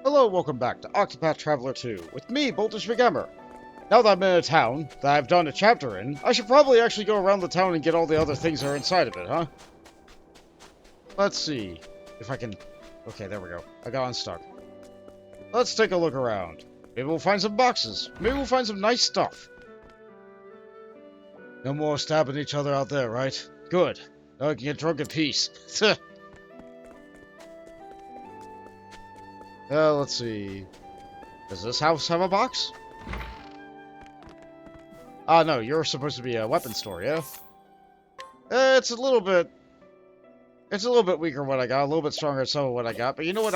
Hello, welcome back to Octopath Traveler 2, with me, McGammar. Now that I'm in a town that I've done a chapter in, I should probably actually go around the town and get all the other things that are inside of it, huh? Let's see if I can... Okay, there we go. I got unstuck. Let's take a look around. Maybe we'll find some boxes. Maybe we'll find some nice stuff. No more stabbing each other out there, right? Good. Now I can get drunk in peace. Let's see. Does this house have a box? Ah, no, you're supposed to be a weapon store, yeah? It's a little bit weaker what I got, a little bit stronger than some of what I got, but you know what,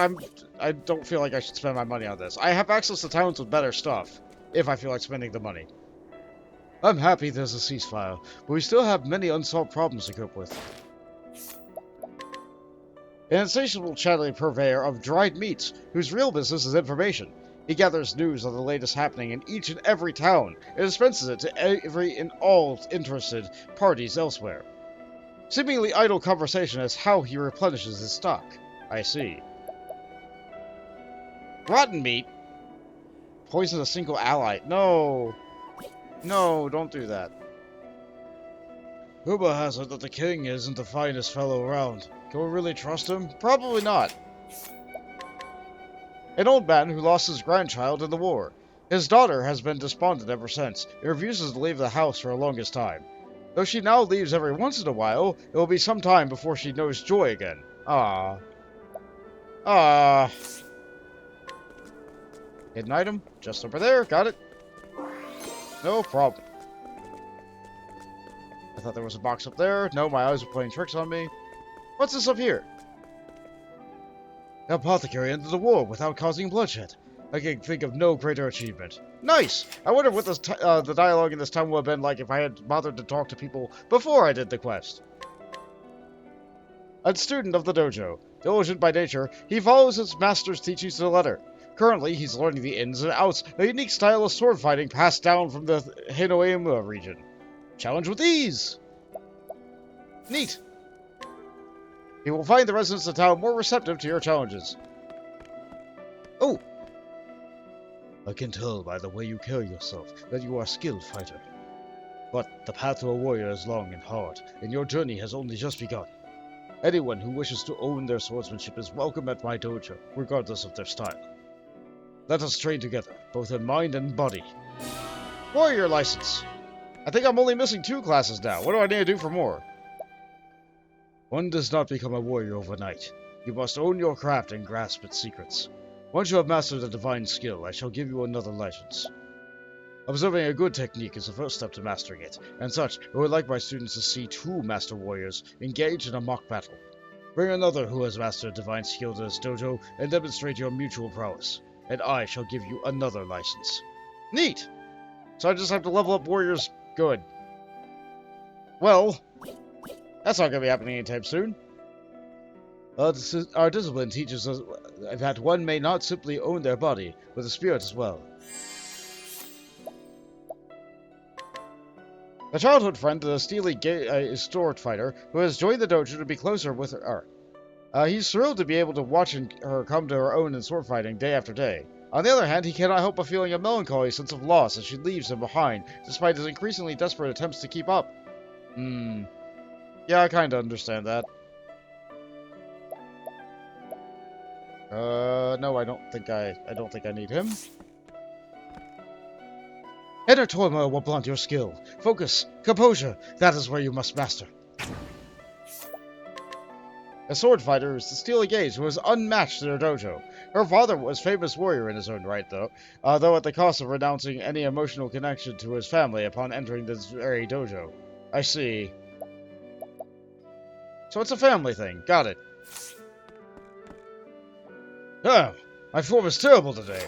I don't feel like I should spend my money on this. I have access to towns with better stuff, if I feel like spending the money. I'm happy there's a ceasefire, but we still have many unsolved problems to cope with. An insatiable chatty purveyor of dried meats, whose real business is information. He gathers news of the latest happening in each and every town, and dispenses it to every and all interested parties elsewhere. Seemingly idle conversation is how he replenishes his stock. I see. Rotten meat? Poison a single ally. No! No, don't do that. Rumor has it that the king isn't the finest fellow around. Can we really trust him? Probably not. An old man who lost his grandchild in the war. His daughter has been despondent ever since, and refuses to leave the house for the longest time. Though she now leaves every once in a while, it will be some time before she knows joy again. Ah. Ah. Hidden item? Just over there. Got it. No problem. I thought there was a box up there. No, my eyes are playing tricks on me. What's this up here? The apothecary ended the war without causing bloodshed. I can think of no greater achievement. Nice! I wonder what this the dialogue in this town would have been like if I had bothered to talk to people before I did the quest. A student of the dojo. Diligent by nature, he follows his master's teachings to the letter. Currently, he's learning the ins and outs, a unique style of sword fighting passed down from the Hinoema region. Challenge with ease! Neat! You will find the residents of the town more receptive to your challenges. Oh! I can tell by the way you carry yourself that you are a skilled fighter. But the path to a warrior is long and hard, and your journey has only just begun. Anyone who wishes to own their swordsmanship is welcome at my dojo, regardless of their style. Let us train together, both in mind and body. Warrior license. I think I'm only missing 2 classes now. What do I need to do for more? One does not become a warrior overnight. You must own your craft and grasp its secrets. Once you have mastered a divine skill, I shall give you another license. Observing a good technique is the first step to mastering it, and such, I would like my students to see 2 master warriors engage in a mock battle. Bring another who has mastered divine skill to this dojo, and demonstrate your mutual prowess, and I shall give you another license. Neat! So I just have to level up warriors? Good. Well, that's not going to be happening anytime soon. Our discipline teaches us that one may not simply own their body, but the spirit as well. A childhood friend and a steely sword fighter who has joined the dojo to be closer with her. He's thrilled to be able to watch her come to her own in sword fighting day after day. On the other hand, he cannot help but feeling a melancholy sense of loss as she leaves him behind, despite his increasingly desperate attempts to keep up. Yeah, I kinda understand that. No, I don't think I need him. Inner turmoil will blunt your skill. Focus, composure, that is where you must master. A sword fighter is the steely gaze who is unmatched in her dojo. Her father was a famous warrior in his own right, though at the cost of renouncing any emotional connection to his family upon entering this very dojo. I see. So it's a family thing. Got it. Oh, my form is terrible today.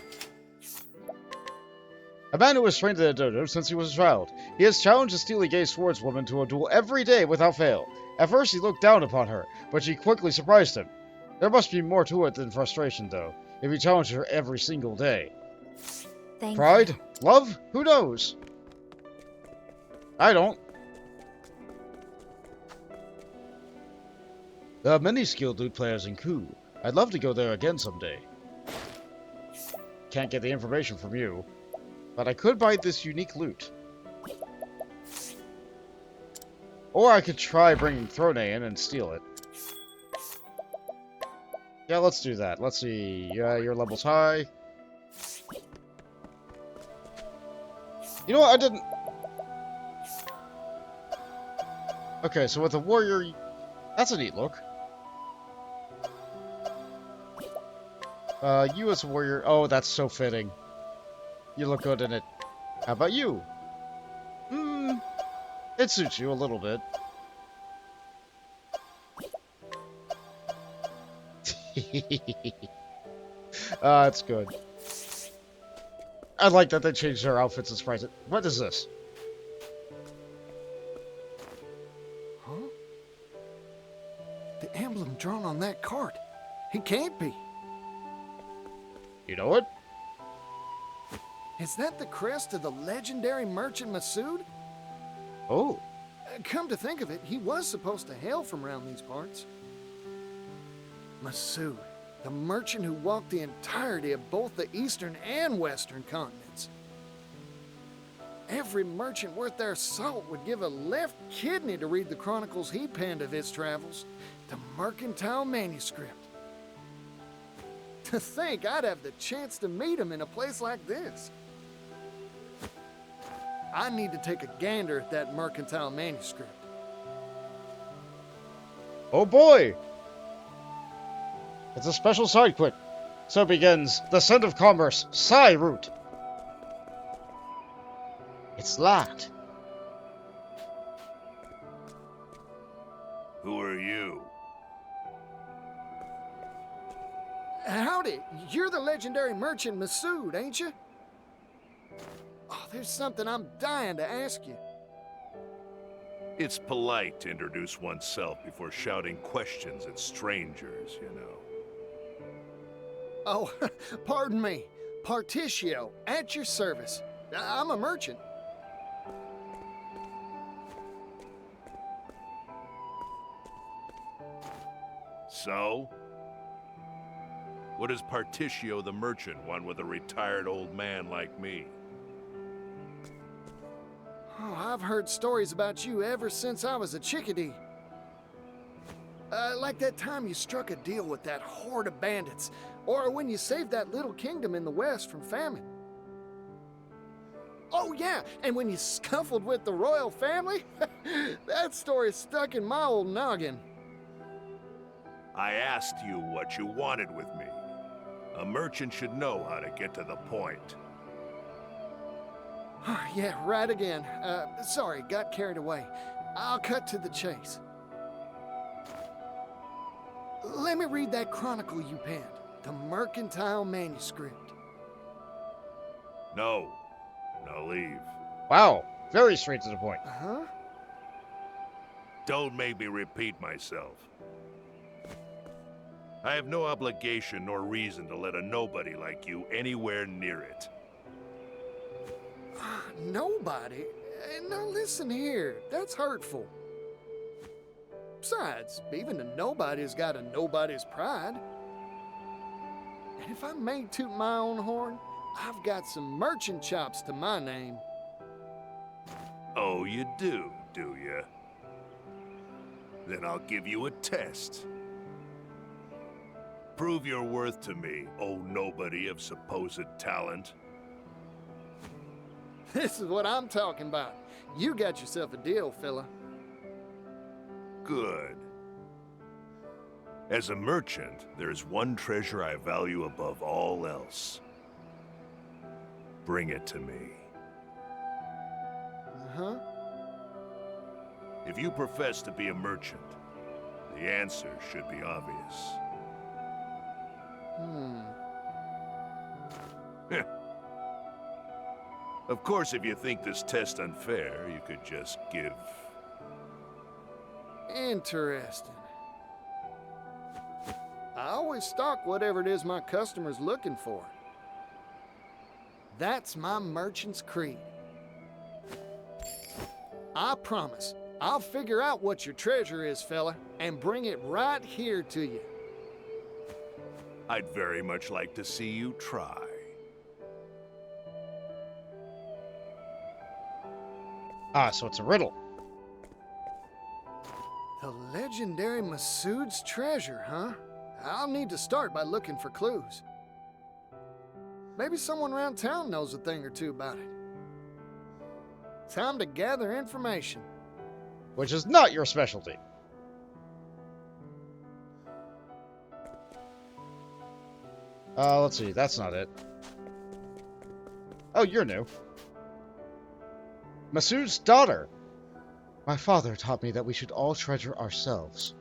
A man who has trained in the dojo since he was a child. He has challenged a steely-gazed swordswoman to a duel every day without fail. At first he looked down upon her, but she quickly surprised him. There must be more to it than frustration, though, if he challenged her every single day. Pride? Love? Who knows? I don't. There are many skilled loot players in Ku. I'd love to go there again someday. can't get the information from you. But I could buy this unique loot. Or I could try bringing Throne in and steal it. Yeah, let's do that. Let's see. Yeah, your level's high. You know what? I didn't... Okay, so with a warrior... That's a neat look. You as a warrior... Oh, that's so fitting. You look good in it. How about you? It suits you a little bit. That's good. I like that they changed their outfits and sprites. What is this? Huh? The emblem drawn on that cart. It can't be. You know what? Is that the crest of the legendary merchant Masoud? Oh. Come to think of it, he was supposed to hail from around these parts. Masoud, the merchant who walked the entirety of both the eastern and western continents. Every merchant worth their salt would give a left kidney to read the chronicles he penned of his travels, the Mercantile Manuscript. To think I'd have the chance to meet him in a place like this. I need to take a gander at that Mercantile Manuscript. Oh boy! It's a special side quest. So begins the Scent of Commerce, Sair route. It's locked. Who are you? Howdy, you're the legendary merchant Masoud, ain't you? Oh, there's something I'm dying to ask you. It's polite to introduce oneself before shouting questions at strangers, you know. Oh, pardon me. Partitio, at your service. I'm a merchant. So? What does Partitio the merchant want with a retired old man like me? Oh, I've heard stories about you ever since I was a chickadee. Like that time you struck a deal with that horde of bandits, or when you saved that little kingdom in the west from famine. Oh yeah, and when you scuffled with the royal family? That story stuck in my old noggin. I asked you what you wanted with me. A merchant should know how to get to the point. Yeah, right again. Sorry, got carried away. I'll cut to the chase. Let me read that chronicle you penned, the Mercantile Manuscript. No. Now leave. Wow, very straight to the point. Huh? Don't make me repeat myself. I have no obligation nor reason to let a nobody like you anywhere near it. Nobody? Now listen here, that's hurtful. Besides, even a nobody's got a nobody's pride. And if I may toot my own horn, I've got some merchant chops to my name. Oh, you do you? Then I'll give you a test. Prove your worth to me, oh nobody of supposed talent. This is what I'm talking about. You got yourself a deal, fella. Good. As a merchant, there's one treasure I value above all else. Bring it to me. Uh-huh. If you profess to be a merchant, the answer should be obvious. Of course, if you think this test unfair, you could just give... Interesting. I always stock whatever it is my customer's looking for. That's my merchant's creed. I promise, I'll figure out what your treasure is, fella, and bring it right here to you. I'd very much like to see you try. Ah, so it's a riddle. The legendary Masoud's treasure, huh? I'll need to start by looking for clues. Maybe someone around town knows a thing or two about it. Time to gather information. Which is not your specialty. Let's see, that's not it. Oh, you're new. Masoud's daughter. My father taught me that we should all treasure ourselves.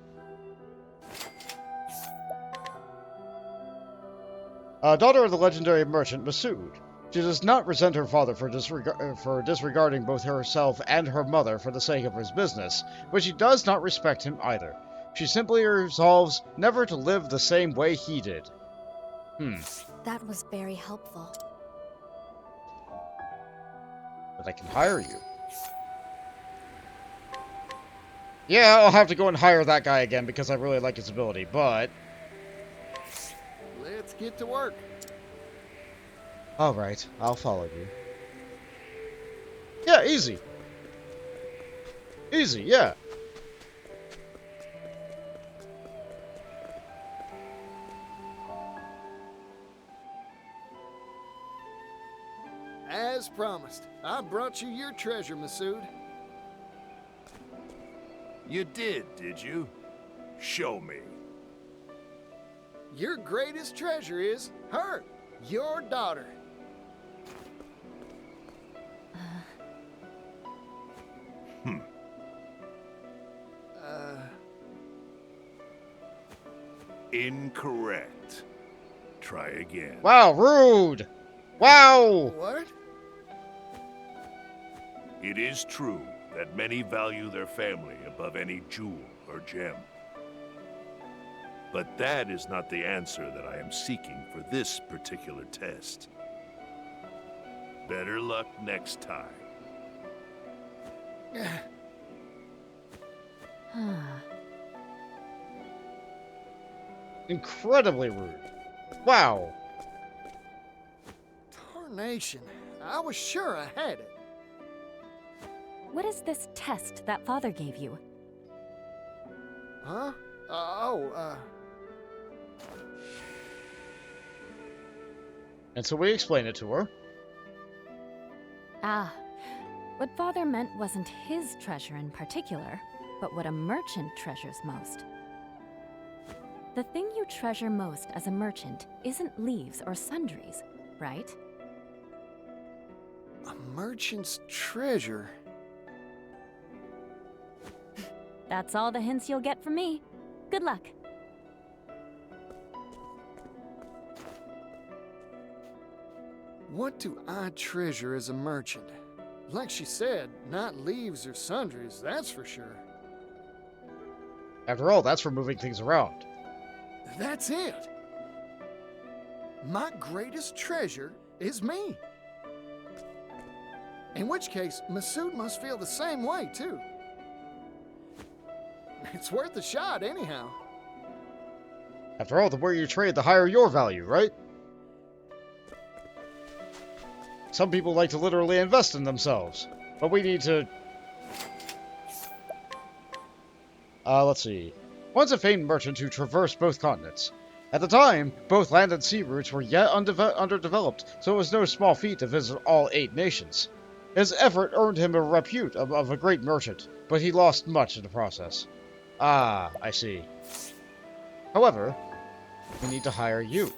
Daughter of the legendary merchant Masoud. She does not resent her father for disregarding both herself and her mother for the sake of his business, but she does not respect him either. She simply resolves never to live the same way he did. That was very helpful. But I can hire you. Yeah, I'll have to go and hire that guy again because I really like his ability, but... Let's get to work. Alright, I'll follow you. Yeah, easy. Easy, yeah. As promised, I brought you your treasure, Masoud. You did you? Show me. Your greatest treasure is her, your daughter. Incorrect. Try again. Wow, rude! Wow! What? It is true that many value their family above any jewel or gem. But that is not the answer that I am seeking for this particular test. Better luck next time. Incredibly rude. Wow. Tarnation. I was sure I had it. What is this test that father gave you? Huh? And so we explain it to her. Ah, what father meant wasn't his treasure in particular, but what a merchant treasures most. The thing you treasure most as a merchant isn't leaves or sundries, right? A merchant's treasure. That's all the hints you'll get from me. Good luck. What do I treasure as a merchant? Like she said, not leaves or sundries, that's for sure. After all, that's for moving things around. That's it. My greatest treasure is me. In which case, Masoud must feel the same way, too. It's worth a shot, anyhow. After all, the more you trade, the higher your value, right? Some people like to literally invest in themselves, but we need to... let's see. Once a famed merchant who traversed both continents. At the time, both land and sea routes were yet underdeveloped, so it was no small feat to visit all 8 nations. His effort earned him a repute of a great merchant, but he lost much in the process. Ah, I see. However, we need to hire you.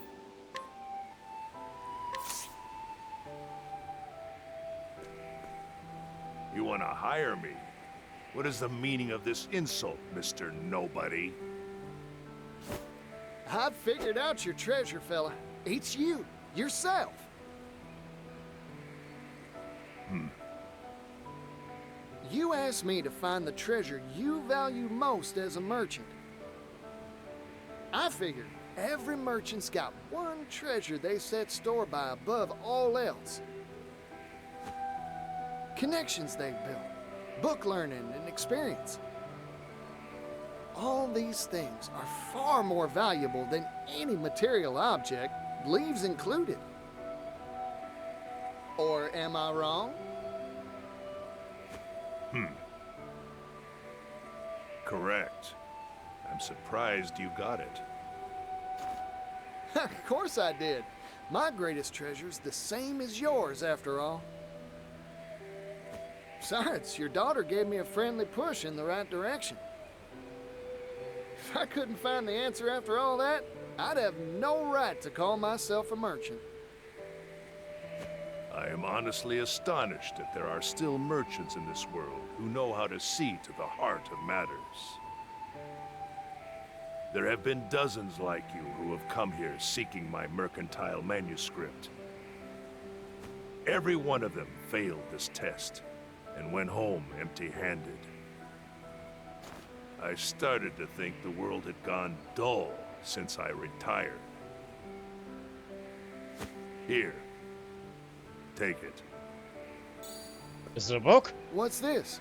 You want to hire me? What is the meaning of this insult, Mr. Nobody? I've figured out your treasure, fella. It's you, yourself. You asked me to find the treasure you value most as a merchant. I figured every merchant's got one treasure they set store by above all else. Connections they've built, book learning and experience. All these things are far more valuable than any material object, leaves included. Or am I wrong? Correct. I'm surprised you got it. Of course I did. My greatest treasure's the same as yours, after all. Besides, your daughter gave me a friendly push in the right direction. If I couldn't find the answer after all that, I'd have no right to call myself a merchant. I am honestly astonished that there are still merchants in this world who know how to see to the heart of matters. There have been dozens like you who have come here seeking my Mercantile Manuscript. Every one of them failed this test and went home empty-handed. I started to think the world had gone dull since I retired. Here, take it. Is it a book? What's this?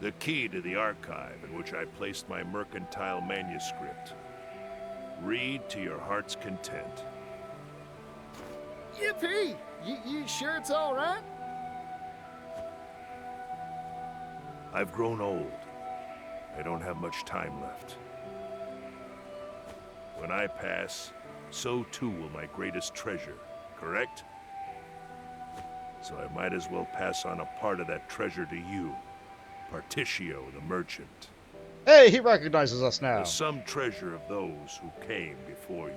The key to the archive in which I placed my Mercantile Manuscript. Read to your heart's content. Yippee! You sure it's all right? I've grown old. I don't have much time left. When I pass, so too will my greatest treasure, correct? So I might as well pass on a part of that treasure to you, Partitio the merchant. Hey, he recognizes us now. The sum treasure of those who came before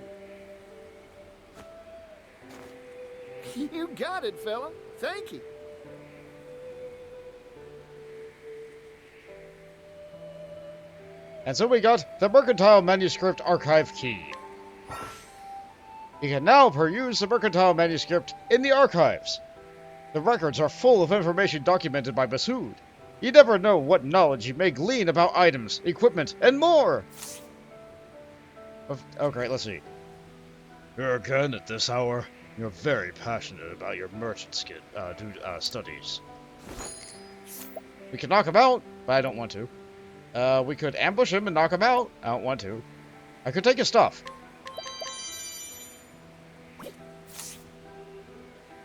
you. You got it, fella. Thank you. And so we got the Mercantile Manuscript Archive Key. You can now peruse the Mercantile Manuscript in the archives. The records are full of information documented by Masoud. You never know what knowledge you may glean about items, equipment, and more! Okay, let's see. Here again at this hour. You're very passionate about your merchant studies. We could knock him out, but I don't want to. We could ambush him and knock him out. I don't want to. I could take his stuff.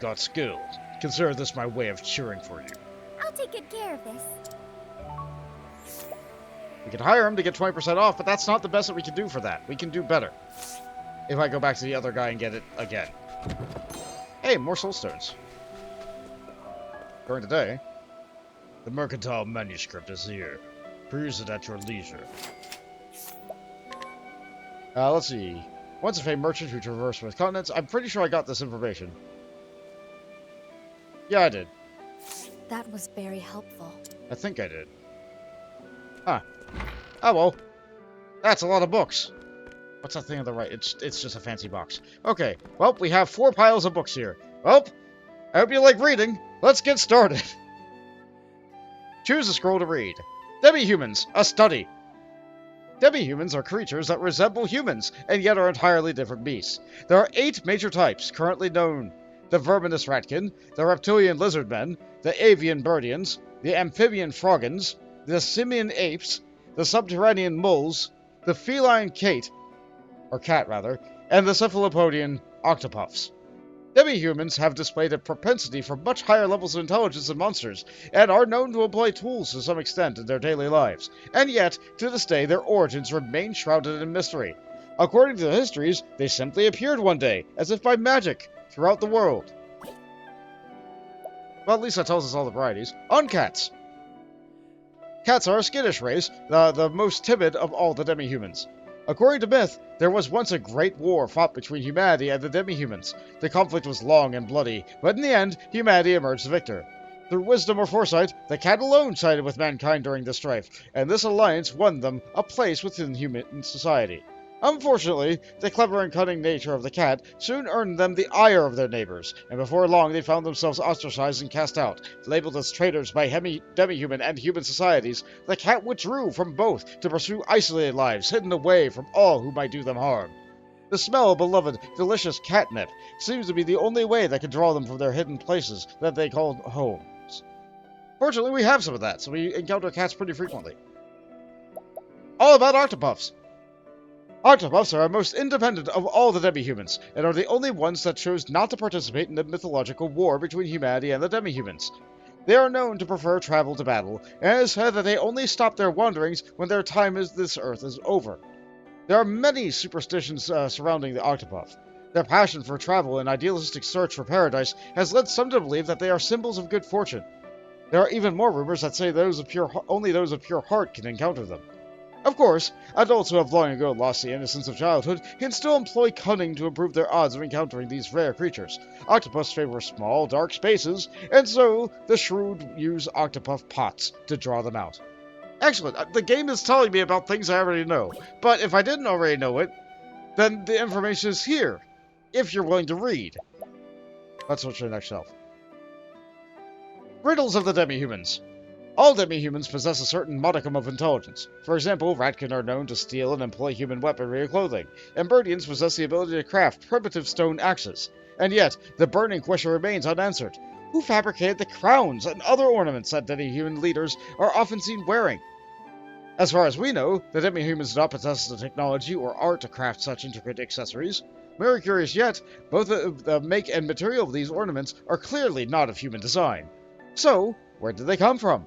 Got skills. Consider this my way of cheering for you. I'll take good care of this. We could hire him to get 20% off, but that's not the best that we can do for that. We can do better. If I go back to the other guy and get it again. Hey, more soul stones. During the day, the Mercantile Manuscript is here. Peruse it at your leisure. Let's see. Once a famed merchant who traversed both continents. I'm pretty sure I got this information. Yeah, I did. That was very helpful. I think I did. Huh. Oh well. That's a lot of books. What's that thing on the right? It's just a fancy box. Okay. Well, we have 4 piles of books here. Well, I hope you like reading. Let's get started. Choose a scroll to read. Demi-humans, a study. Demi-humans are creatures that resemble humans, and yet are entirely different beasts. There are 8 major types currently known. The verminous ratkin, the reptilian lizardmen, the avian birdians, the amphibian froggins, the simian apes, the subterranean moles, the feline cat, and the cephalopodian octopuffs. Demi-humans have displayed a propensity for much higher levels of intelligence than monsters, and are known to employ tools to some extent in their daily lives, and yet, to this day, their origins remain shrouded in mystery. According to the histories, they simply appeared one day, as if by magic, throughout the world. Well, at least that tells us all the varieties. On cats. Cats are a skittish race, the most timid of all the demi-humans. According to myth, there was once a great war fought between humanity and the demi-humans. The conflict was long and bloody, but in the end, humanity emerged the victor. Through wisdom or foresight, the cat alone sided with mankind during the strife, and this alliance won them a place within human society. Unfortunately, the clever and cunning nature of the cat soon earned them the ire of their neighbors, and before long they found themselves ostracized and cast out. Labeled as traitors by demi-human and human societies, the cat withdrew from both to pursue isolated lives, hidden away from all who might do them harm. The smell of beloved, delicious catnip seems to be the only way that can draw them from their hidden places that they call homes. Fortunately, we have some of that, so we encounter cats pretty frequently. All about octopuffs. Octopuffs are our most independent of all the demi-humans, and are the only ones that chose not to participate in the mythological war between humanity and the demi-humans. They are known to prefer travel to battle, and it is said that they only stop their wanderings when their time as this earth is over. There are many superstitions surrounding the Octopath. Their passion for travel and idealistic search for paradise has led some to believe that they are symbols of good fortune. There are even more rumors that say only those of pure heart can encounter them. Of course, adults who have long ago lost the innocence of childhood can still employ cunning to improve their odds of encountering these rare creatures. Octopus favor small, dark spaces, and so the shrewd use octopus pots to draw them out. Excellent. The game is telling me about things I already know, but if I didn't already know it, then the information is here, if you're willing to read. Let's switch to the next shelf. Riddles of the Demi-Humans. All demi-humans possess a certain modicum of intelligence. For example, Ratkin are known to steal and employ human weaponry or clothing, and Birdians possess the ability to craft primitive stone axes. And yet, the burning question remains unanswered. Who fabricated the crowns and other ornaments that demi-human leaders are often seen wearing? As far as we know, the demi-humans do not possess the technology or art to craft such intricate accessories. More curious yet, both the make and material of these ornaments are clearly not of human design. So, where did they come from?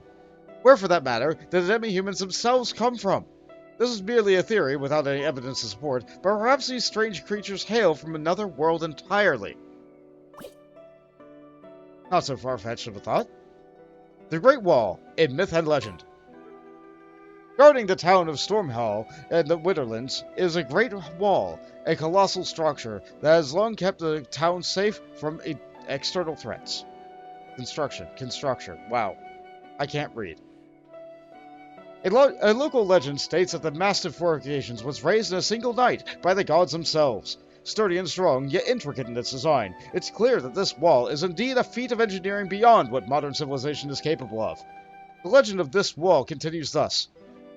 Where, for that matter, did the demi-humans themselves come from? This is merely a theory without any evidence to support, but perhaps these strange creatures hail from another world entirely. Not so far-fetched of a thought. The Great Wall, in myth and legend. Guarding the town of Stormhall and the Winterlands is a great wall, a colossal structure that has long kept the town safe from external threats. Construction. Wow. I can't read. A local legend states that the massive fortifications was raised in a single night by the gods themselves. Sturdy and strong, yet intricate in its design, it's clear that this wall is indeed a feat of engineering beyond what modern civilization is capable of. The legend of this wall continues thus.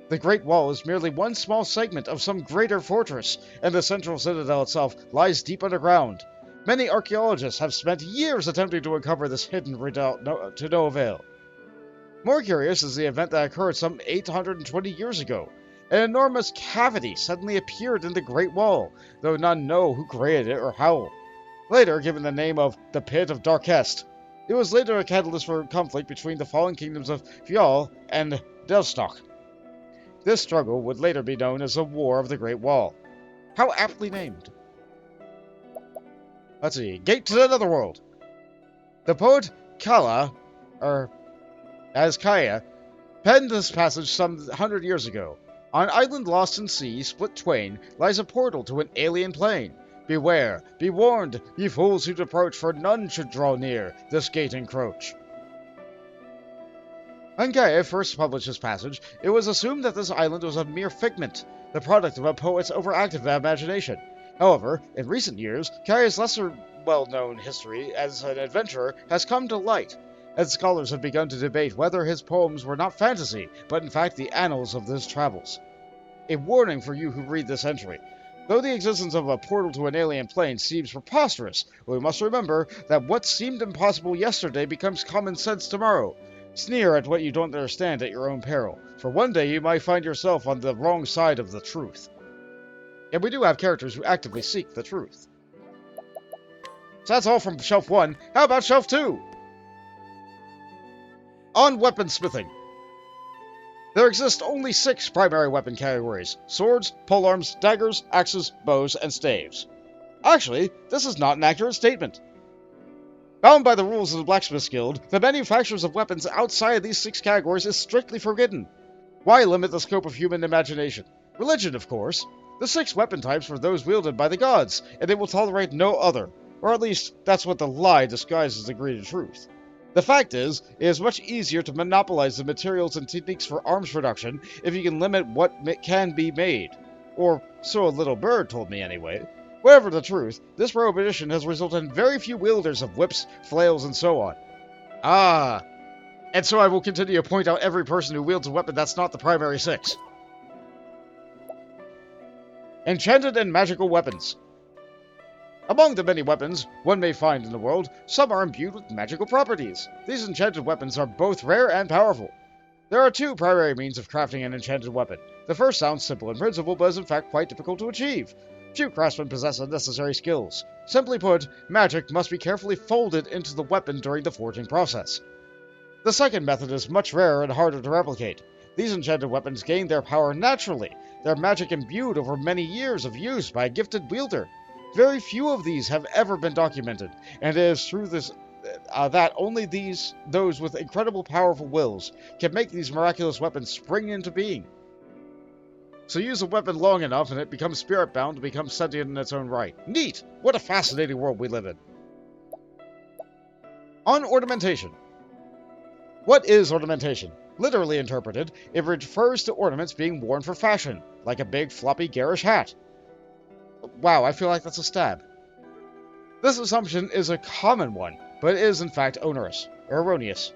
The Great Wall is merely one small segment of some greater fortress, and the central citadel itself lies deep underground. Many archaeologists have spent years attempting to uncover this hidden redoubt to no avail. More curious is the event that occurred some 820 years ago. An enormous cavity suddenly appeared in the Great Wall, though none know who created it or how. Later given the name of the Pit of Darkest, it was later a catalyst for conflict between the fallen kingdoms of Fjall and Delstock. This struggle would later be known as the War of the Great Wall. How aptly named. Let's see. Gate to the Netherworld. The poet Kala, as Kaya, penned this passage some 100 years ago. On an island lost in sea, split twain, lies a portal to an alien plane. Beware, be warned, ye fools who'd approach, for none should draw near, this gate encroach. When Kaya first published this passage, it was assumed that this island was a mere figment, the product of a poet's overactive imagination. However, in recent years, Kaya's lesser well-known history as an adventurer has come to light, and scholars have begun to debate whether his poems were not fantasy, but in fact the annals of his travels. A warning for you who read this entry. Though the existence of a portal to an alien plane seems preposterous, we must remember that what seemed impossible yesterday becomes common sense tomorrow. Sneer at what you don't understand at your own peril, for one day you might find yourself on the wrong side of the truth. And we do have characters who actively seek the truth. So that's all from Shelf 1. How about Shelf 2? On weaponsmithing. There exist only 6 primary weapon categories: swords, polearms, daggers, axes, bows, and staves. Actually, this is not an accurate statement. Bound by the rules of the Blacksmith's Guild, the manufacturers of weapons outside of these 6 categories is strictly forbidden. Why limit the scope of human imagination? Religion, of course. The 6 weapon types were those wielded by the gods, and they will tolerate no other. Or at least, that's what the lie disguises the greater truth. The fact is, it is much easier to monopolize the materials and techniques for arms production if you can limit what can be made. Or, so a little bird told me anyway. Whatever the truth, this prohibition has resulted in very few wielders of whips, flails, and so on. Ah, and so I will continue to point out every person who wields a weapon that's not the primary 6. Enchanted and magical weapons. Among the many weapons one may find in the world, some are imbued with magical properties. These enchanted weapons are both rare and powerful. There are 2 primary means of crafting an enchanted weapon. The first sounds simple in principle, but is in fact quite difficult to achieve. Few craftsmen possess the necessary skills. Simply put, magic must be carefully folded into the weapon during the forging process. The second method is much rarer and harder to replicate. These enchanted weapons gain their power naturally, their magic imbued over many years of use by a gifted wielder. Very few of these have ever been documented, and it is through this that only those with incredible powerful wills can make these miraculous weapons spring into being. So use a weapon long enough and it becomes spirit-bound to become sentient in its own right. Neat! What a fascinating world we live in. On ornamentation. What is ornamentation? Literally interpreted, it refers to ornaments being worn for fashion, like a big, floppy, garish hat. Wow, I feel like that's a stab. This assumption is a common one, but it is in fact onerous, or erroneous.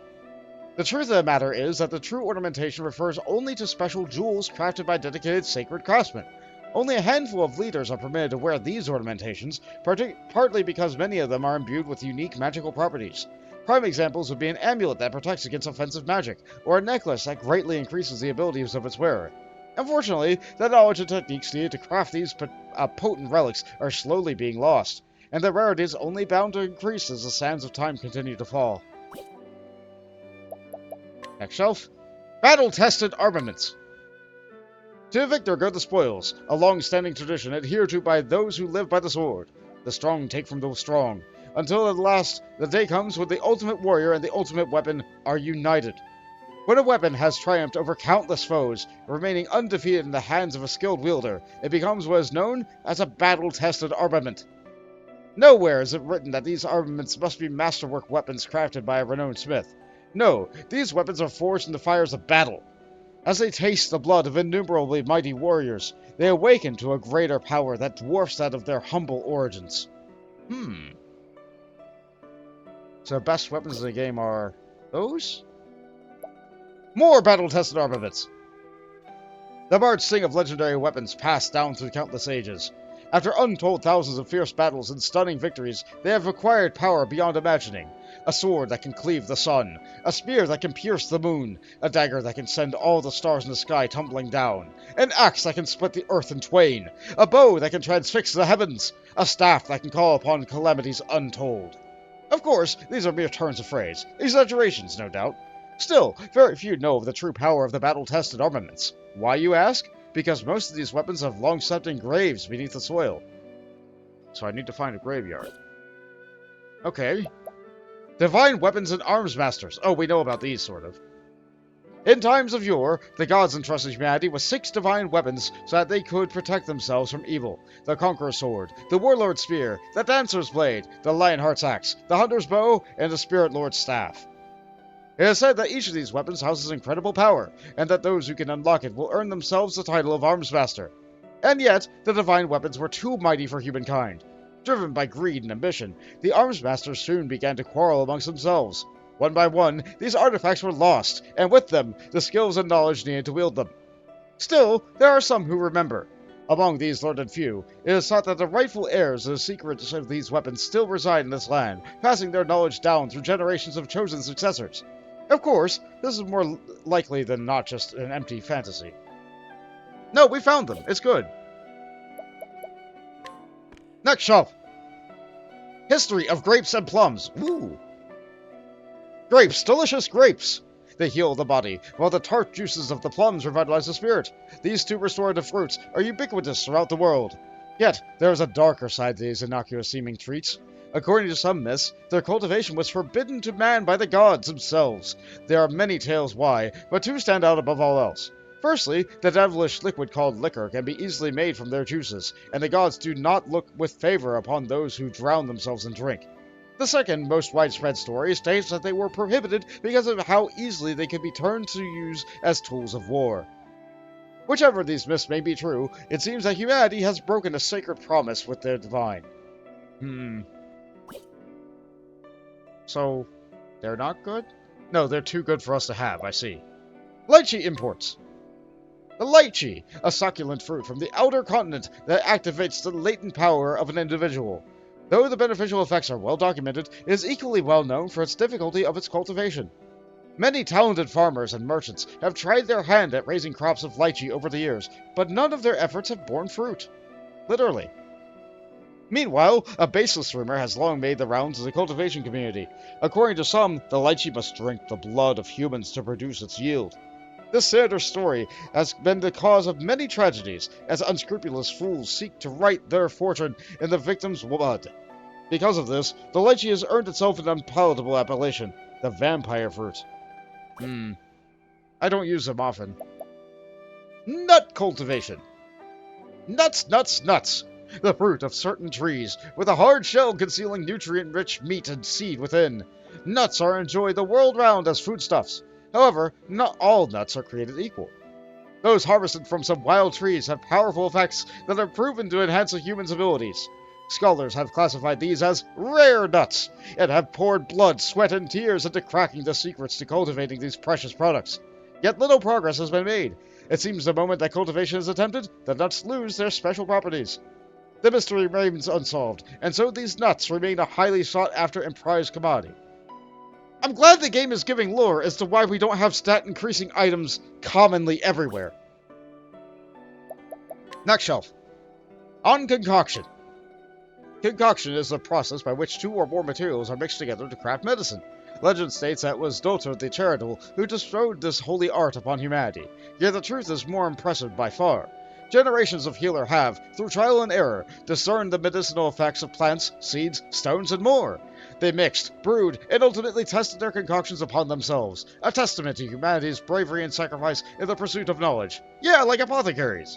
The truth of the matter is that the true ornamentation refers only to special jewels crafted by dedicated sacred craftsmen. Only a handful of leaders are permitted to wear these ornamentations, partly because many of them are imbued with unique magical properties. Prime examples would be an amulet that protects against offensive magic, or a necklace that greatly increases the abilities of its wearer. Unfortunately, the knowledge and techniques needed to craft these potent relics are slowly being lost, and their rarity is only bound to increase as the sands of time continue to fall. Next shelf. Battle-tested armaments. To the victor go the spoils, a long-standing tradition adhered to by those who live by the sword. The strong take from the strong, until at last the day comes when the ultimate warrior and the ultimate weapon are united. When a weapon has triumphed over countless foes, remaining undefeated in the hands of a skilled wielder, it becomes what is known as a battle-tested armament. Nowhere is it written that these armaments must be masterwork weapons crafted by a renowned smith. No, these weapons are forged in the fires of battle. As they taste the blood of innumerably mighty warriors, they awaken to a greater power that dwarfs that of their humble origins. So the best weapons in the game are those? More battle-tested armaments! The bards sing of legendary weapons passed down through countless ages. After untold thousands of fierce battles and stunning victories, they have acquired power beyond imagining. A sword that can cleave the sun, a spear that can pierce the moon, a dagger that can send all the stars in the sky tumbling down, an axe that can split the earth in twain, a bow that can transfix the heavens, a staff that can call upon calamities untold. Of course, these are mere turns of phrase, exaggerations, no doubt. Still, very few know of the true power of the battle-tested armaments. Why, you ask? Because most of these weapons have long slept in graves beneath the soil. So I need to find a graveyard. Okay. Divine weapons and arms masters. Oh, we know about these, sort of. In times of yore, the gods entrusted humanity with 6 divine weapons so that they could protect themselves from evil. The Conqueror's Sword, the Warlord's Spear, the Dancer's Blade, the Lionheart's Axe, the Hunter's Bow, and the Spirit Lord's Staff. It is said that each of these weapons houses incredible power, and that those who can unlock it will earn themselves the title of Arms Master. And yet, the divine weapons were too mighty for humankind. Driven by greed and ambition, the Arms Masters soon began to quarrel amongst themselves. One by one, these artifacts were lost, and with them, the skills and knowledge needed to wield them. Still, there are some who remember. Among these learned few, it is thought that the rightful heirs of the secrets of these weapons still reside in this land, passing their knowledge down through generations of chosen successors. Of course, this is more likely than not just an empty fantasy. No, we found them. It's good. Next shelf. History of grapes and plums. Woo! Grapes, delicious grapes! They heal the body, while the tart juices of the plums revitalize the spirit. These 2 restorative fruits are ubiquitous throughout the world. Yet, there is a darker side to these innocuous-seeming treats. According to some myths, their cultivation was forbidden to man by the gods themselves. There are many tales why, but 2 stand out above all else. Firstly, the devilish liquid called liquor can be easily made from their juices, and the gods do not look with favor upon those who drown themselves in drink. The second, most widespread story states that they were prohibited because of how easily they could be turned to use as tools of war. Whichever of these myths may be true, it seems that humanity has broken a sacred promise with their divine. So, they're not good? No, they're too good for us to have, I see. Lychee imports. The lychee, a succulent fruit from the outer continent that activates the latent power of an individual. Though the beneficial effects are well documented, it is equally well known for its difficulty of its cultivation. Many talented farmers and merchants have tried their hand at raising crops of lychee over the years, but none of their efforts have borne fruit. Literally. Meanwhile, a baseless rumor has long made the rounds of the cultivation community. According to some, the lychee must drink the blood of humans to produce its yield. This sinister story has been the cause of many tragedies, as unscrupulous fools seek to write their fortune in the victim's blood. Because of this, the lychee has earned itself an unpalatable appellation, the vampire fruit. I don't use them often. Nut cultivation. Nuts, nuts, nuts! The fruit of certain trees, with a hard shell concealing nutrient-rich meat and seed within. Nuts are enjoyed the world round as foodstuffs. However, not all nuts are created equal. Those harvested from some wild trees have powerful effects that are proven to enhance a human's abilities. Scholars have classified these as rare nuts, and have poured blood, sweat, and tears into cracking the secrets to cultivating these precious products. Yet little progress has been made. It seems the moment that cultivation is attempted, the nuts lose their special properties. The mystery remains unsolved, and so these nuts remain a highly sought-after and prized commodity. I'm glad the game is giving lore as to why we don't have stat-increasing items commonly everywhere. Next shelf. On concoction. Concoction is the process by which two or more materials are mixed together to craft medicine. Legend states that it was Doter the Charitable who bestowed this holy art upon humanity, yet the truth is more impressive by far. Generations of healers have, through trial and error, discerned the medicinal effects of plants, seeds, stones, and more. They mixed, brewed, and ultimately tested their concoctions upon themselves, a testament to humanity's bravery and sacrifice in the pursuit of knowledge. Yeah, like apothecaries.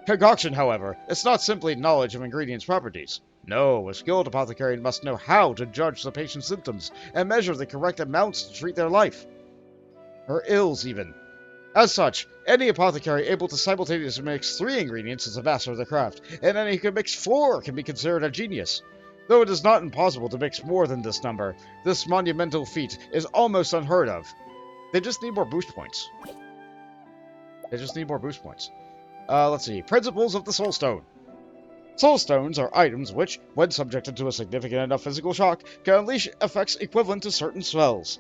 Concoction, however, is not simply knowledge of ingredients' properties. No, a skilled apothecary must know how to judge the patient's symptoms and measure the correct amounts to treat their life. Or ills, even. As such, any apothecary able to simultaneously mix 3 ingredients is a master of the craft, and any who can mix 4 can be considered a genius. Though it is not impossible to mix more than this number, this monumental feat is almost unheard of. They just need more boost points. Let's see. Principles of the Soul Stone. Soul Stones are items which, when subjected to a significant enough physical shock, can unleash effects equivalent to certain spells.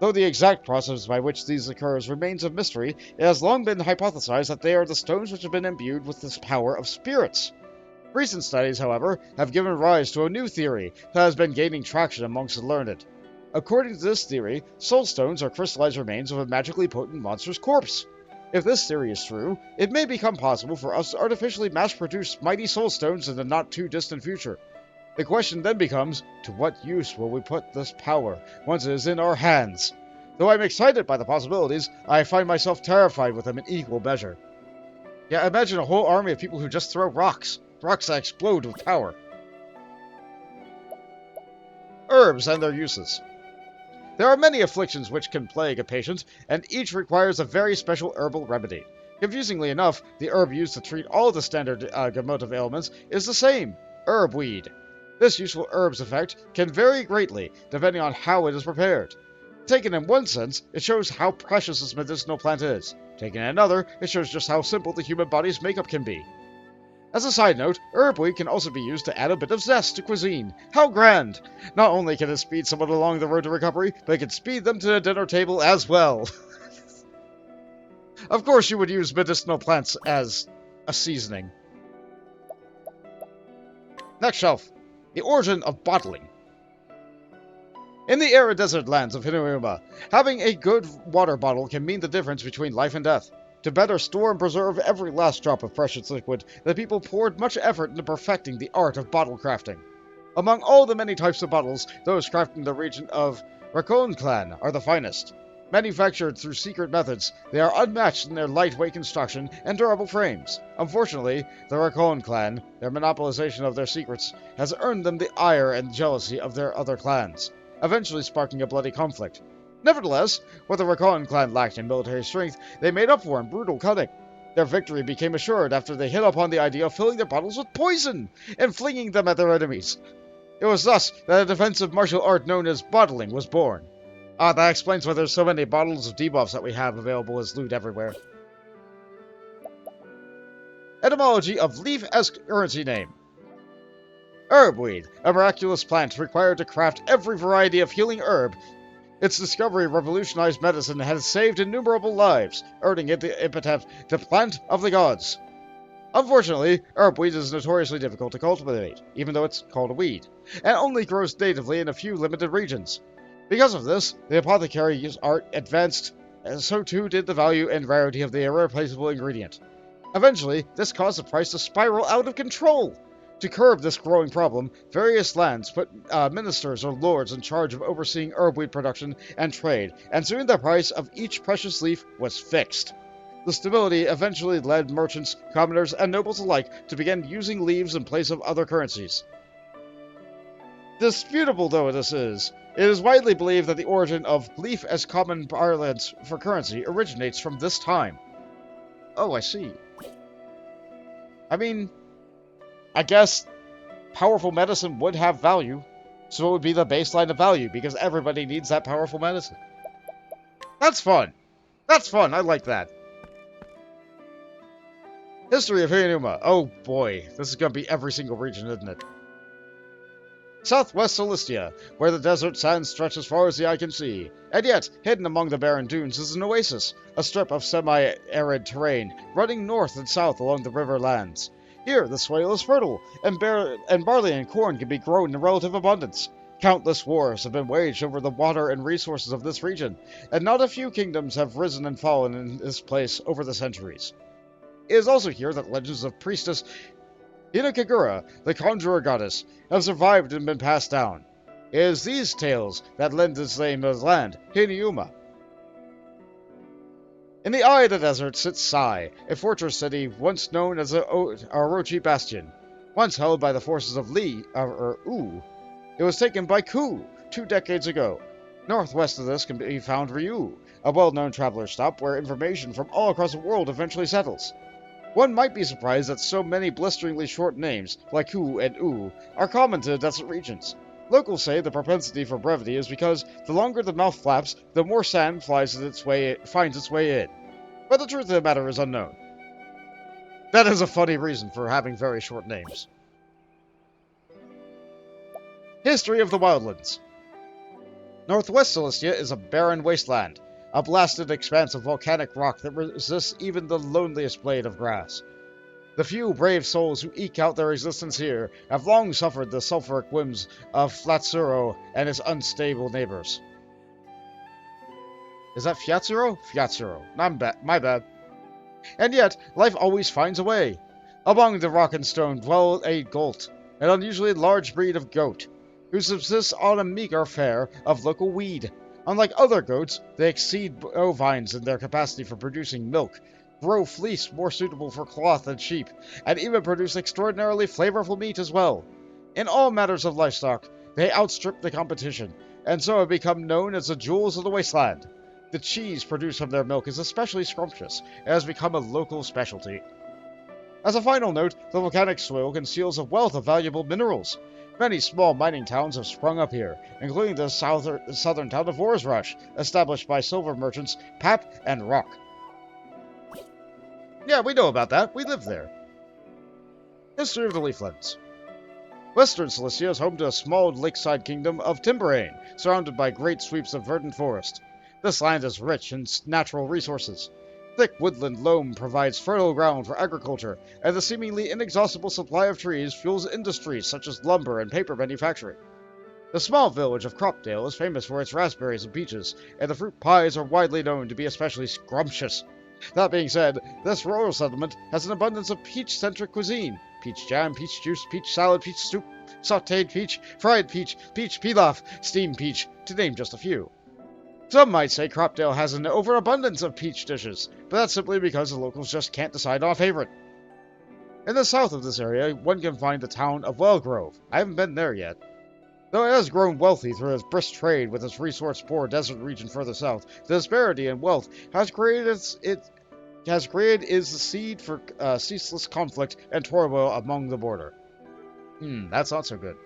Though the exact process by which these occurs remains a mystery, it has long been hypothesized that they are the stones which have been imbued with this power of spirits. Recent studies, however, have given rise to a new theory that has been gaining traction amongst the learned. According to this theory, soul stones are crystallized remains of a magically potent monster's corpse. If this theory is true, it may become possible for us to artificially mass-produce mighty soul stones in the not-too-distant future. The question then becomes, to what use will we put this power once it is in our hands? Though I'm excited by the possibilities, I find myself terrified with them in equal measure. Yeah, imagine a whole army of people who just throw rocks. Rocks that explode with power. Herbs and their uses. There are many afflictions which can plague a patient, and each requires a very special herbal remedy. Confusingly enough, the herb used to treat all the standard motive ailments is the same, herb weed. This useful herb's effect can vary greatly, depending on how it is prepared. Taken in one sense, it shows how precious this medicinal plant is. Taken in another, it shows just how simple the human body's makeup can be. As a side note, herb weed can also be used to add a bit of zest to cuisine. How grand! Not only can it speed someone along the road to recovery, but it can speed them to the dinner table as well. Of course you would use medicinal plants as a seasoning. Next shelf. The origin of bottling. In the arid desert lands of Hinoyuma, having a good water bottle can mean the difference between life and death. To better store and preserve every last drop of precious liquid, the people poured much effort into perfecting the art of bottle crafting. Among all the many types of bottles, those crafted in the region of Raccoon Clan are the finest. Manufactured through secret methods, they are unmatched in their lightweight construction and durable frames. Unfortunately, the Raccoon Clan, their monopolization of their secrets, has earned them the ire and jealousy of their other clans, eventually sparking a bloody conflict. Nevertheless, what the Raccoon Clan lacked in military strength, they made up for in brutal cunning. Their victory became assured after they hit upon the idea of filling their bottles with poison and flinging them at their enemies. It was thus that a defensive martial art known as bottling was born. That explains why there's so many bottles of debuffs that we have available as loot everywhere. Etymology of leaf as currency name. Herbweed, a miraculous plant required to craft every variety of healing herb. Its discovery revolutionized medicine and has saved innumerable lives, earning it the epithet, the plant of the gods. Unfortunately, herbweed is notoriously difficult to cultivate, even though it's called a weed, and only grows natively in a few limited regions. Because of this, the apothecary's art advanced, and so too did the value and rarity of the irreplaceable ingredient. Eventually, this caused the price to spiral out of control. To curb this growing problem, various lands put ministers or lords in charge of overseeing herbweed production and trade, and soon the price of each precious leaf was fixed. The stability eventually led merchants, commoners, and nobles alike to begin using leaves in place of other currencies. Disputable though this is, it is widely believed that the origin of leaf as common parlance for currency originates from this time. Oh, I see. I mean, I guess powerful medicine would have value, so it would be the baseline of value, because everybody needs that powerful medicine. That's fun! That's fun, I like that. History of Hinuma. Oh boy, this is gonna be every single region, isn't it? Southwest Cilicia, where the desert sands stretch as far as the eye can see. And yet, hidden among the barren dunes is an oasis, a strip of semi-arid terrain, running north and south along the river lands. Here, the soil is fertile, and barley and corn can be grown in relative abundance. Countless wars have been waged over the water and resources of this region, and not a few kingdoms have risen and fallen in this place over the centuries. It is also here that legends of priestess Hinokagura, the conjurer goddess, have survived and been passed down. It is these tales that lend its name to the land, Hinuma. In the eye of the desert sits Sai, a fortress city once known as the Orochi Bastion. Once held by the forces of U, it was taken by Ku 2 decades ago. Northwest of this can be found Ryu, a well-known traveler stop where information from all across the world eventually settles. One might be surprised that so many blisteringly short names, like Ku and U, are common to the desert regions. Locals say the propensity for brevity is because the longer the mouth flaps, the more sand finds its way in. But the truth of the matter is unknown. That is a funny reason for having very short names. History of the Wildlands. Northwest Cilicia is a barren wasteland, a blasted expanse of volcanic rock that resists even the loneliest blade of grass. The few brave souls who eke out their existence here have long suffered the sulfuric whims of Flatsuro and his unstable neighbors. Is that Fiatsuro? Fiatsuro. My bad. And yet, life always finds a way. Among the rock and stone dwell a Golt, an unusually large breed of goat, who subsists on a meager fare of local weed. Unlike other goats, they exceed bovines in their capacity for producing milk, grow fleece more suitable for cloth than sheep, and even produce extraordinarily flavorful meat as well. In all matters of livestock, they outstrip the competition, and so have become known as the jewels of the wasteland. The cheese produced from their milk is especially scrumptious, and has become a local specialty. As a final note, the volcanic soil conceals a wealth of valuable minerals. Many small mining towns have sprung up here, including the southern town of Orsrush, established by silver merchants Pap and Rock. Yeah, we know about that. We live there. History of the Leaflands. Western Cilicia is home to a small lakeside kingdom of Timberain, surrounded by great sweeps of verdant forest. This land is rich in natural resources. Thick woodland loam provides fertile ground for agriculture, and the seemingly inexhaustible supply of trees fuels industries such as lumber and paper manufacturing. The small village of Cropdale is famous for its raspberries and peaches, and the fruit pies are widely known to be especially scrumptious. That being said, this rural settlement has an abundance of peach-centric cuisine. Peach jam, peach juice, peach salad, peach soup, sautéed peach, fried peach, peach pilaf, steamed peach, to name just a few. Some might say Cropdale has an overabundance of peach dishes, but that's simply because the locals just can't decide on a favorite. In the south of this area, one can find the town of Wellgrove. I haven't been there yet. Though it has grown wealthy through its brisk trade with its resource-poor desert region further south, the disparity in wealth has created the seed for ceaseless conflict and turmoil among the border. That's not so good.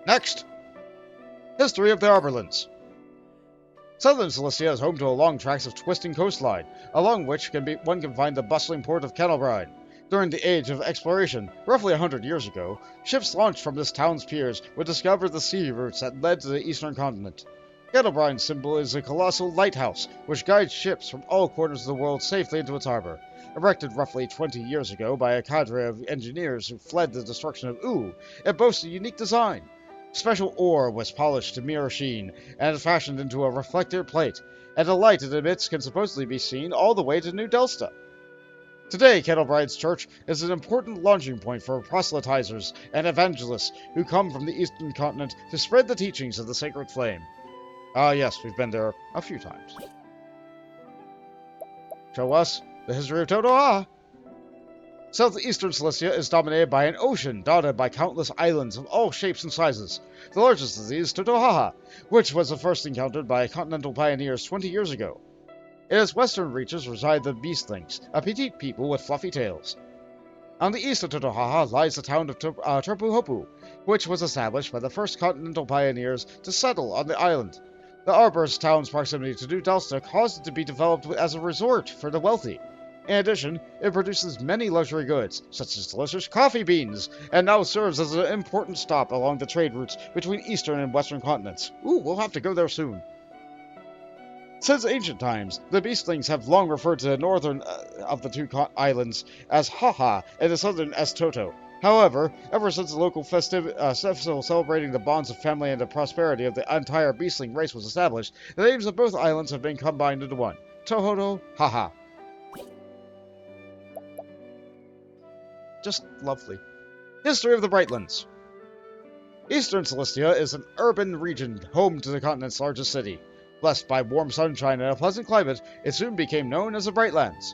Next! History of the Arborlands. Southern Cilicia is home to a long tracts of twisting coastline, along which one can find the bustling port of Kennelbrine. During the age of exploration, roughly 100 years ago, ships launched from this town's piers would discover the sea routes that led to the eastern continent. Kettlebrine's symbol is a colossal lighthouse, which guides ships from all corners of the world safely into its harbor. Erected roughly 20 years ago by a cadre of engineers who fled the destruction of Ooh, it boasts a unique design. Special ore was polished to mirror sheen, and fashioned into a reflector plate, and the light it emits can supposedly be seen all the way to New Delsta. Today, Kettlebride's church is an important launching point for proselytizers and evangelists who come from the eastern continent to spread the teachings of the sacred flame. Ah, yes, we've been there a few times. Show us the history of Totoha. Southeastern Cilicia is dominated by an ocean dotted by countless islands of all shapes and sizes. The largest of these is Totoha, which was the first encountered by continental pioneers 20 years ago. In its western reaches reside the Beastlings, a petite people with fluffy tails. On the east of Totoha lies the town of Terpuhopu, which was established by the first continental pioneers to settle on the island. The arbor's town's proximity to New Delsta caused it to be developed as a resort for the wealthy. In addition, it produces many luxury goods, such as delicious coffee beans, and now serves as an important stop along the trade routes between eastern and western continents. Ooh, we'll have to go there soon. Since ancient times, the Beastlings have long referred to the northern of the two islands as Haha and the southern as Toto. However, ever since the local festival celebrating the bonds of family and the prosperity of the entire Beastling race was established, the names of both islands have been combined into one. Tohoto Haha. Just lovely. History of the Brightlands. Eastern Cilicia is an urban region home to the continent's largest city. Blessed by warm sunshine and a pleasant climate, it soon became known as the Brightlands.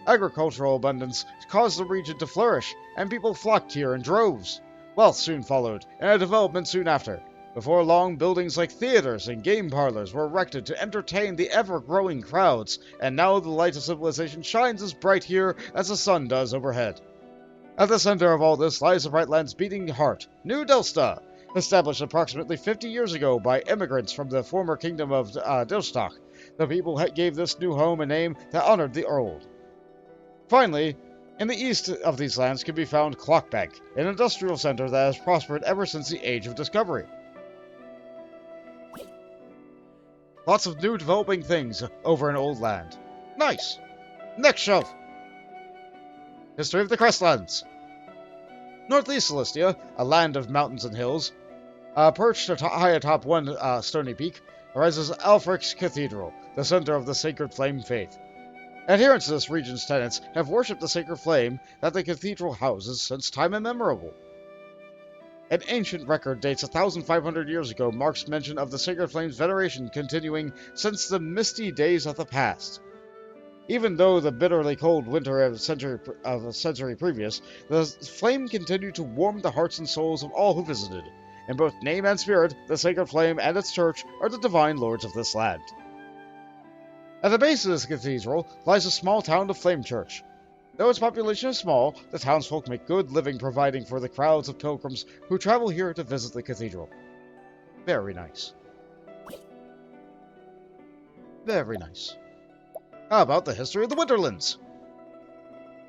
Agricultural abundance caused the region to flourish, and people flocked here in droves. Wealth soon followed, and a development soon after. Before long, buildings like theaters and game parlors were erected to entertain the ever-growing crowds, and now the light of civilization shines as bright here as the sun does overhead. At the center of all this lies the Brightlands' beating heart, New Delsta, established approximately 50 years ago by immigrants from the former kingdom of Dilstock. The people gave this new home a name that honored the old. Finally, in the east of these lands can be found Clockbank, an industrial center that has prospered ever since the Age of Discovery. Lots of new developing things over in old land. Nice! Next shelf! History of the Crestlands. Northeast Cilicia, a land of mountains and hills, perched high atop one stony peak, rises Alfric's Cathedral, the center of the sacred flame faith. Adherents to this region's tenets have worshipped the sacred flame that the cathedral houses since time immemorable. An ancient record dates 1,500 years ago marks mention of the sacred flame's veneration continuing since the misty days of the past. Even though the bitterly cold winter of a century previous, the flame continued to warm the hearts and souls of all who visited. In both name and spirit, the sacred flame and its church are the divine lords of this land. At the base of this cathedral lies a small town of Flame Church. Though its population is small, the townsfolk make good living providing for the crowds of pilgrims who travel here to visit the cathedral. Very nice. Very nice. How about the history of the Winterlands?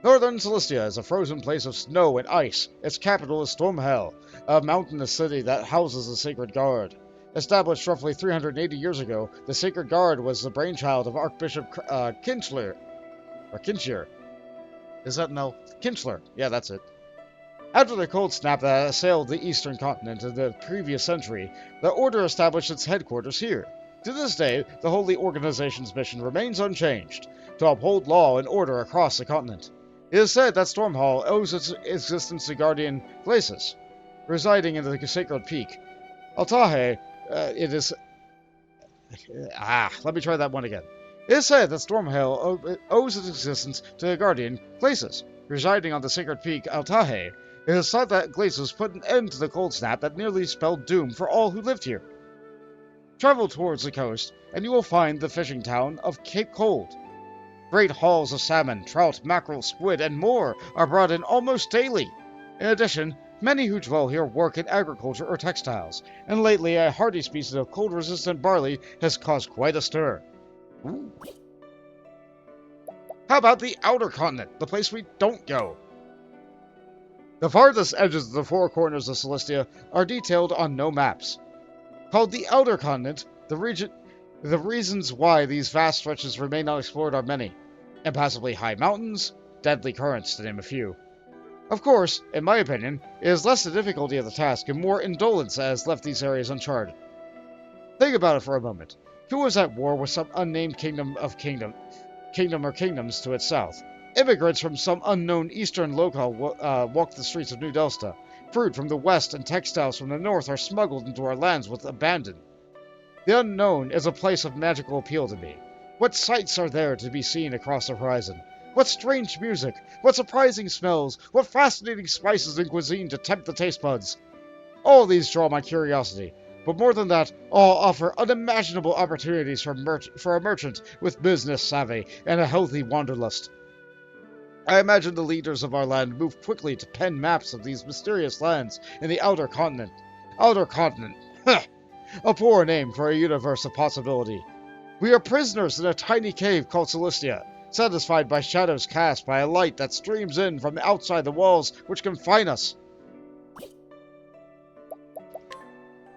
Northern Cilicia is a frozen place of snow and ice. Its capital is Stormhell, a mountainous city that houses the Sacred Guard. Established roughly 380 years ago, the Sacred Guard was the brainchild of Archbishop Kinchler. Or Kinchier. Is that no? Kinchler. Yeah, that's it. After the cold snap that assailed the eastern continent in the previous century, the Order established its headquarters here. To this day, the Holy Organization's mission remains unchanged, to uphold law and order across the continent. It is said that Stormhall owes its existence to Guardian Glacis, residing in the Sacred Peak. Altahe, let me try that one again. It is said that Stormhell owes its existence to the Guardian Glacis, residing on the Sacred Peak Altahe. It is thought that Glacis put an end to the cold snap that nearly spelled doom for all who lived here. Travel towards the coast, and you will find the fishing town of Cape Cold. Great hauls of salmon, trout, mackerel, squid, and more are brought in almost daily. In addition, many who dwell here work in agriculture or textiles, and lately a hardy species of cold-resistant barley has caused quite a stir. Ooh. How about the outer continent, the place we don't go? The farthest edges of the four corners of Cilicia are detailed on no maps. Called the Outer Continent, The reasons why these vast stretches remain unexplored are many. Impassably high mountains, deadly currents, to name a few. Of course, in my opinion, it is less the difficulty of the task and more indolence that has left these areas uncharted. Think about it for a moment. Who was at war with some unnamed kingdom or kingdoms to its south? Immigrants from some unknown eastern locale walk the streets of New Delsta. Fruit from the west and textiles from the north are smuggled into our lands with abandon. The unknown is a place of magical appeal to me. What sights are there to be seen across the horizon? What strange music, what surprising smells, what fascinating spices and cuisine to tempt the taste buds. All these draw my curiosity, but more than that, all offer unimaginable opportunities for a merchant with business savvy and a healthy wanderlust. I imagine the leaders of our land move quickly to pen maps of these mysterious lands in the Outer Continent. Outer Continent. Huh! A poor name for a universe of possibility. We are prisoners in a tiny cave called Celestia, satisfied by shadows cast by a light that streams in from outside the walls which confine us.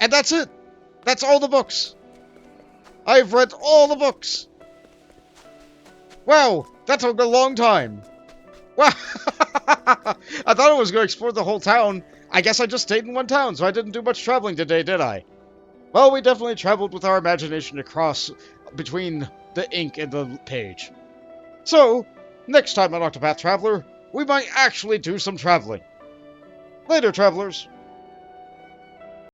And that's it! That's all the books! I've read all the books! Wow, that took a long time! Wow! I thought I was going to explore the whole town. I guess I just stayed in one town, so I didn't do much traveling today, did I? Well, we definitely traveled with our imagination across between the ink and the page. So, next time on Octopath Traveler, we might actually do some traveling. Later, travelers.